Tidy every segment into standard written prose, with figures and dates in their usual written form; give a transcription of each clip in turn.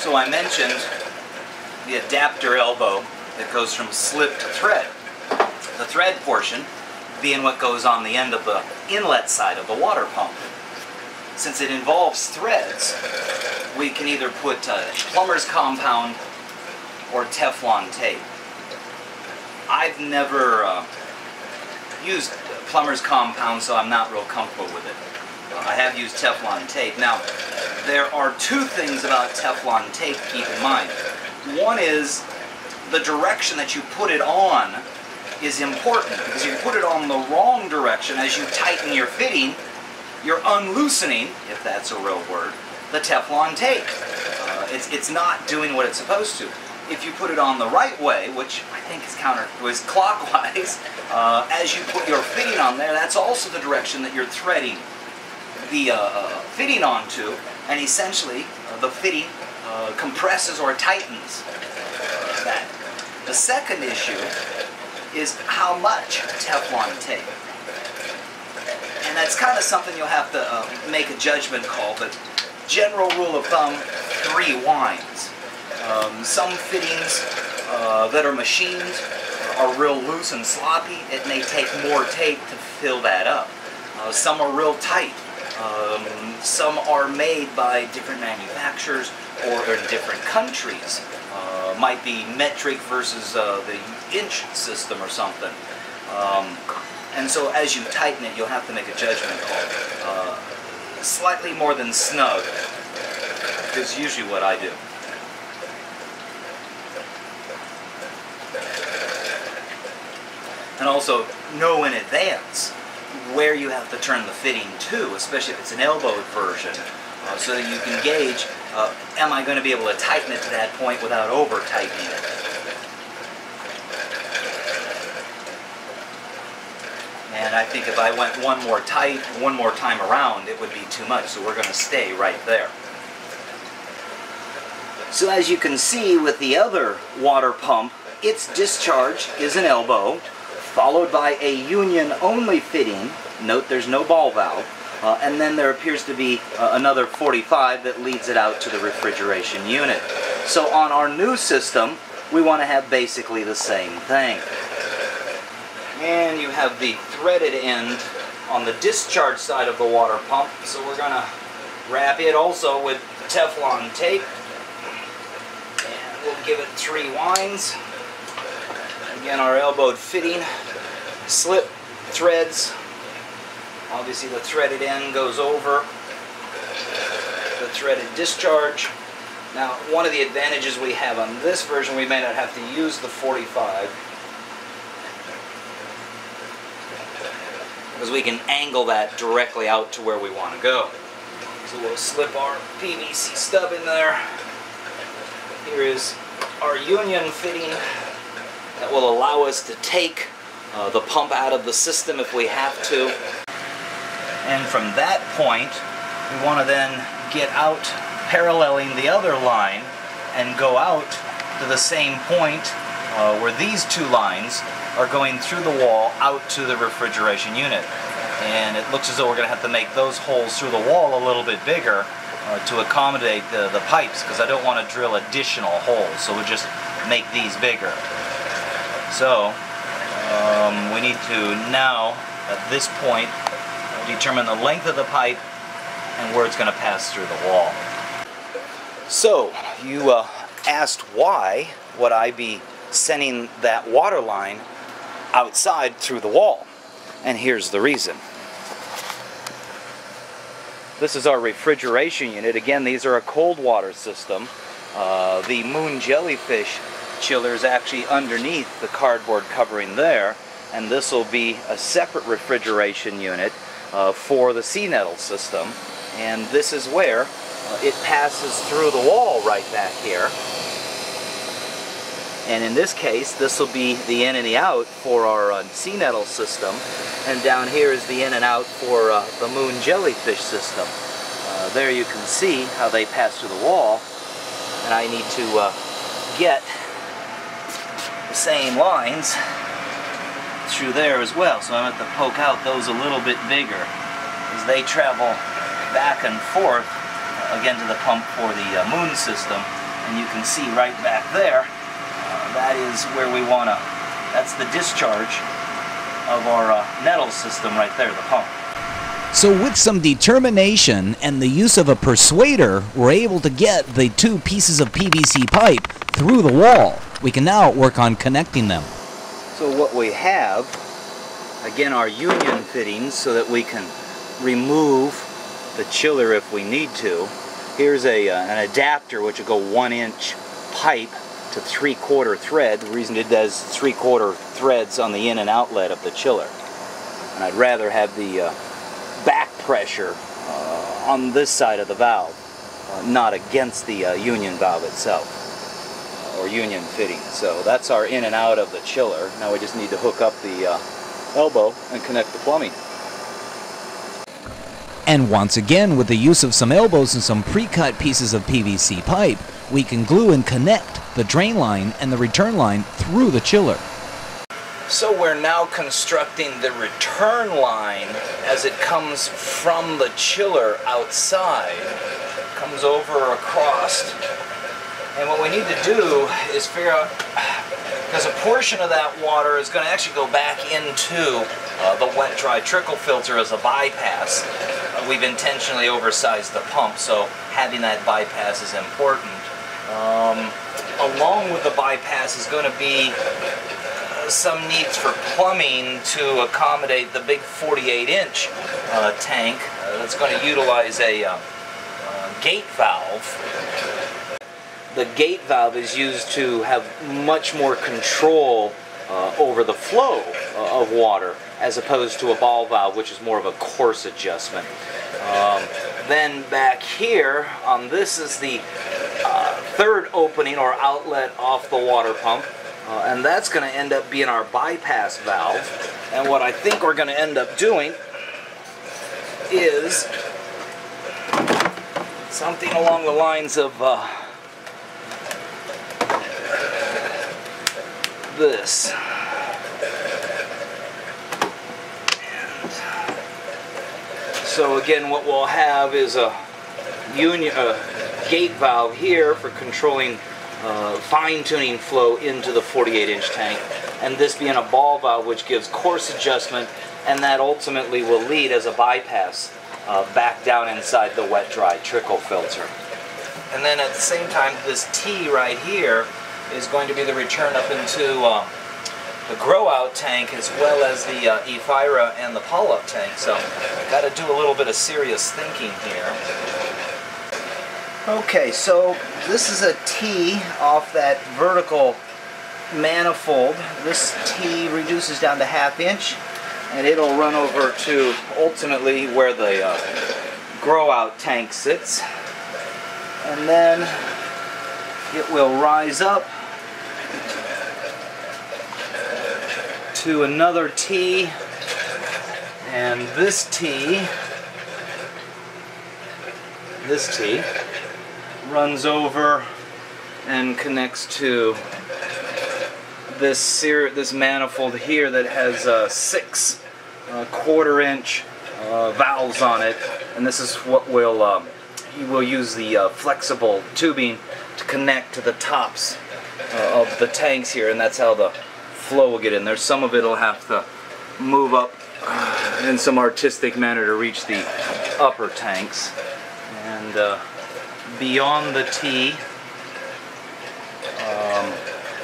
So I mentioned the adapter elbow that goes from slip to thread. The thread portion being what goes on the end of the inlet side of the water pump. Since it involves threads, we can either put plumber's compound or Teflon tape. I've never used plumber's compound, so I'm not real comfortable with it. I have used Teflon tape. Now, there are two things about Teflon tape to keep in mind. One is the direction that you put it on is important, because if you put it on the wrong direction as you tighten your fitting, you're unloosening, if that's a real word, the Teflon tape. It's not doing what it's supposed to. If you put it on the right way, which I think is clockwise, as you put your fitting on there, that's also the direction that you're threading the fitting onto, and essentially the fitting compresses or tightens that. The second issue is how much Teflon tape. And that's kind of something you'll have to make a judgment call, but general rule of thumb, 3 winds. Some fittings that are machined are real loose and sloppy. It may take more tape to fill that up. Some are real tight. Some are made by different manufacturers or in different countries. Might be metric versus the inch system or something. And so as you tighten it, you'll have to make a judgment call. Slightly more than snug is usually what I do. And also know in advance where you have to turn the fitting to, especially if it's an elbowed version, so that you can gauge, am I going to be able to tighten it to that point without over-tightening it? And I think if I went one more time around, it would be too much, so we're going to stay right there. So as you can see with the other water pump, its discharge is an elbow, followed by a union-only fitting. Note there's no ball valve. And then there appears to be another 45 that leads it out to the refrigeration unit. So on our new system, we want to have basically the same thing. And you have the threaded end on the discharge side of the water pump. So we're going to wrap it also with Teflon tape. And we'll give it 3 winds. Again, our elbowed fitting, slip, threads. Obviously the threaded end goes over the threaded discharge. Now, one of the advantages we have on this version, we may not have to use the 45, because we can angle that directly out to where we want to go. So we'll slip our PVC stub in there. Here is our union fitting that will allow us to take the pump out of the system if we have to. And from that point, we want to then get out paralleling the other line and go out to the same point where these 2 lines are going through the wall out to the refrigeration unit. And it looks as though we're going to have to make those holes through the wall a little bit bigger to accommodate the pipes, because I don't want to drill additional holes, so we'll just make these bigger. So we need to now, at this point, determine the length of the pipe and where it's going to pass through the wall. So you asked why would I be sending that water line outside through the wall, and here's the reason. This is our refrigeration unit. Again, these are a cold water system. The Moon Jellyfish chiller is actually underneath the cardboard covering there, and this will be a separate refrigeration unit for the sea nettle system. And this is where it passes through the wall right back here. And in this case, this will be the in and the out for our sea nettle system. And down here is the in and out for the Moon Jellyfish system. There you can see how they pass through the wall. And I need to get the same lines through there as well. So I'm going to have to poke out those a little bit bigger as they travel back and forth again to the pump for the Moon system. And you can see right back there, that is where we want to, that's the discharge of our nettle system right there, the pump. So with some determination and the use of a persuader, we're able to get the 2 pieces of PVC pipe through the wall. We can now work on connecting them. So what we have, again, are union fittings so that we can remove the chiller if we need to. Here's an adapter which will go 1-inch pipe to 3/4 thread. The reason it does 3/4 threads on the in and outlet of the chiller. And I'd rather have the back pressure on this side of the valve, not against the union valve itself, or union fitting. So that's our in and out of the chiller. Now we just need to hook up the elbow and connect the plumbing. And once again, with the use of some elbows and some pre-cut pieces of PVC pipe, we can glue and connect the drain line and the return line through the chiller. So we're now constructing the return line as it comes from the chiller outside. It comes over across. And what we need to do is figure out, because a portion of that water is going to actually go back into the wet-dry trickle filter as a bypass. We've intentionally oversized the pump, so having that bypass is important. Along with the bypass is going to be some needs for plumbing to accommodate the big 48-inch tank that's going to utilize a gate valve. The gate valve is used to have much more control over the flow of water as opposed to a ball valve, which is more of a course adjustment. Then back here on this is the third opening or outlet off the water pump. And that's going to end up being our bypass valve. And what I think we're going to end up doing is something along the lines of this. And so again, what we'll have is a gate valve here for controlling fine-tuning flow into the 48-inch tank, and this being a ball valve which gives course adjustment, and that ultimately will lead as a bypass back down inside the wet-dry trickle filter. And then at the same time, this T right here is going to be the return up into the grow-out tank as well as the Ephira and the pull-up tank. So I've got to do a little bit of serious thinking here. Okay, so this is a T off that vertical manifold. This T reduces down to 1/2 inch, and it'll run over to ultimately where the grow-out tank sits. And then it will rise up to another T, and this T runs over and connects to this manifold here that has 6 1/4-inch valves on it, and this is what we'll use the flexible tubing to connect to the tops of the tanks here, and that's how the flow will get in there. Some of it will have to move up in some artistic manner to reach the upper tanks, and beyond the T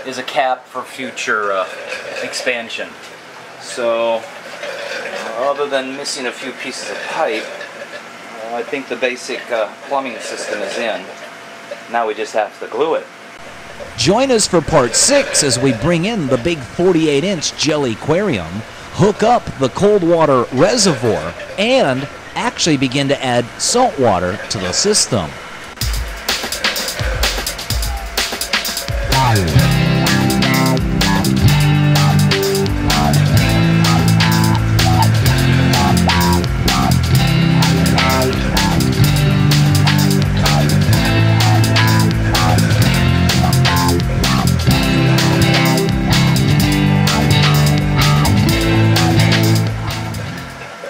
is a cap for future expansion. So other than missing a few pieces of pipe, I think the basic plumbing system is in. Now we just have to glue it. Join us for part 6 as we bring in the big 48-inch Jellyquarium, hook up the cold water reservoir, and actually begin to add salt water to the system.